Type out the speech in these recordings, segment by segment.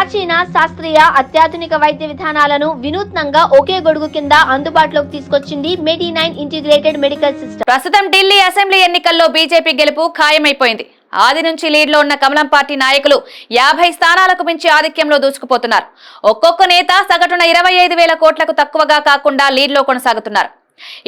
ప్రాచీన శాస్త్రీయ అత్యాధునిక వైద్య విధానాలను వినూత్నంగా ఒకే గొడుగు కింద అందుబాటులోకి తీసుకొచ్చింది మెడి9 ఇంటిగ్రేటెడ్ మెడికల్ సిస్టమ్. ప్రస్తుతం ఢిల్లీ అసెంబ్లీ ఎన్నికల్లో బీజేపీ గెలుపు ఖాయమైపోయింది. ఆది నుంచి లీడ్లో ఉన్న కమలం పార్టీ నాయకులు 50 స్థానాలకు మించి ఆధిక్యంలో దూసుకుపోతున్నారు. ఒక్కొక్క నేత సగటున 25,000 కోట్లకు తక్కువగా కాకుండా లీడ్లో కొనసాగుతున్నారు.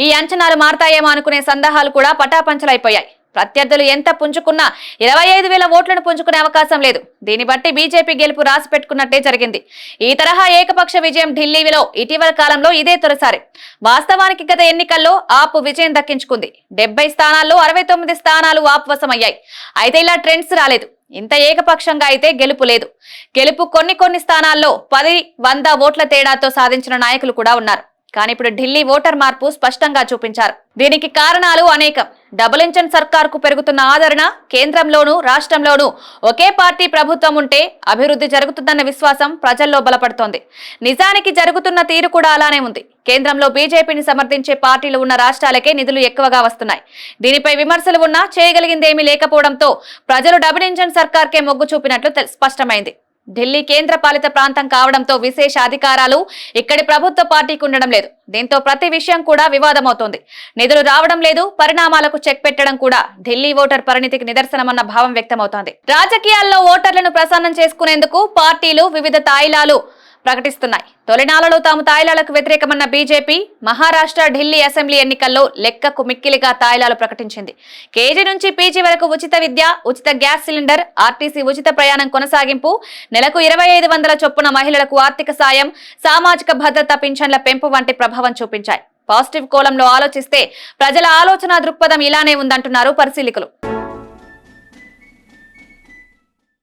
ఈ అంచనాలు మారతాయేమో అనుకునే సందేహాలు కూడా పటాపంచలైపోయాయి. ప్రత్యర్థులు ఎంత పుంజుకున్నా 25,000 ఓట్లను పుంజుకునే అవకాశం లేదు. దీన్ని బట్టి బీజేపీ గెలుపు రాసి పెట్టుకున్నట్టే జరిగింది. ఈ తరహా ఏకపక్ష విజయం ఢిల్లీలో ఇటీవల కాలంలో ఇదే తొలిసారి. వాస్తవానికి గత ఎన్నికల్లో ఆప్ విజయం దక్కించుకుంది. 70 స్థానాల్లో 69 స్థానాలు ఆప్ వశమయ్యాయి. అయితే ఇలా ట్రెండ్స్ రాలేదు. ఇంత ఏకపక్షంగా అయితే గెలుపు లేదు. గెలుపు కొన్ని స్థానాల్లో 10-100 ఓట్ల తేడాతో సాధించిన నాయకులు కూడా ఉన్నారు. కానీ ఇప్పుడు ఢిల్లీ ఓటర్ మార్పు స్పష్టంగా చూపించారు. దీనికి కారణాలు అనేకం. డబుల్ ఇంజన్ సర్కార్కు పెరుగుతున్న ఆదరణ, కేంద్రంలోనూ రాష్ట్రంలోనూ ఒకే పార్టీ ప్రభుత్వం ఉంటే అభివృద్ధి జరుగుతుందన్న విశ్వాసం ప్రజల్లో బలపడుతోంది. నిజానికి జరుగుతున్న తీరు కూడా అలానే ఉంది. కేంద్రంలో బీజేపీని సమర్థించే పార్టీలు ఉన్న రాష్ట్రాలకే నిధులు ఎక్కువగా వస్తున్నాయి. దీనిపై విమర్శలు ఉన్నా చేయగలిగిందేమీ లేకపోవడంతో ప్రజలు డబుల్ ఇంజన్ సర్కార్కే మొగ్గు చూపినట్లు స్పష్టమైంది. ఢిల్లీ కేంద్ర పాలిత ప్రాంతం కావడంతో విశేష అధికారాలు ఇక్కడి ప్రభుత్వ పార్టీకి ఉండడం లేదు. దీంతో ప్రతి విషయం కూడా వివాదమవుతోంది. నిధులు రావడం లేదు, పరిణామాలకు చెక్ పెట్టడం కూడా ఢిల్లీ ఓటర్ పరిణితికి నిదర్శనమన్న భావం వ్యక్తమవుతోంది. రాజకీయాల్లో ఓటర్లను ప్రసన్నం చేసుకునేందుకు పార్టీలు వివిధ తాయిలాలు ప్రకటిస్తున్నాయి. తొలినాళ్లలో తాము తాయిలాలకు వ్యతిరేకమన్న బీజేపీ మహారాష్ట్ర, ఢిల్లీ అసెంబ్లీ ఎన్నికల్లో లెక్కకు మిక్కిలిగా తాయిలాలు ప్రకటించింది. కేజీ నుంచి పీజీ వరకు ఉచిత విద్య, ఉచిత గ్యాస్ సిలిండర్, ఆర్టీసీ ఉచిత ప్రయాణం కొనసాగింపు, నెలకు 2,500 చొప్పున మహిళలకు ఆర్థిక సాయం, సామాజిక భద్రత పింఛన్ల పెంపు వంటి ప్రభావం చూపించాయి. పాజిటివ్ కోణంలో ఆలోచిస్తే ప్రజల ఆలోచన దృక్పథం ఇలానే ఉందంటున్నారు పరిశీలకులు.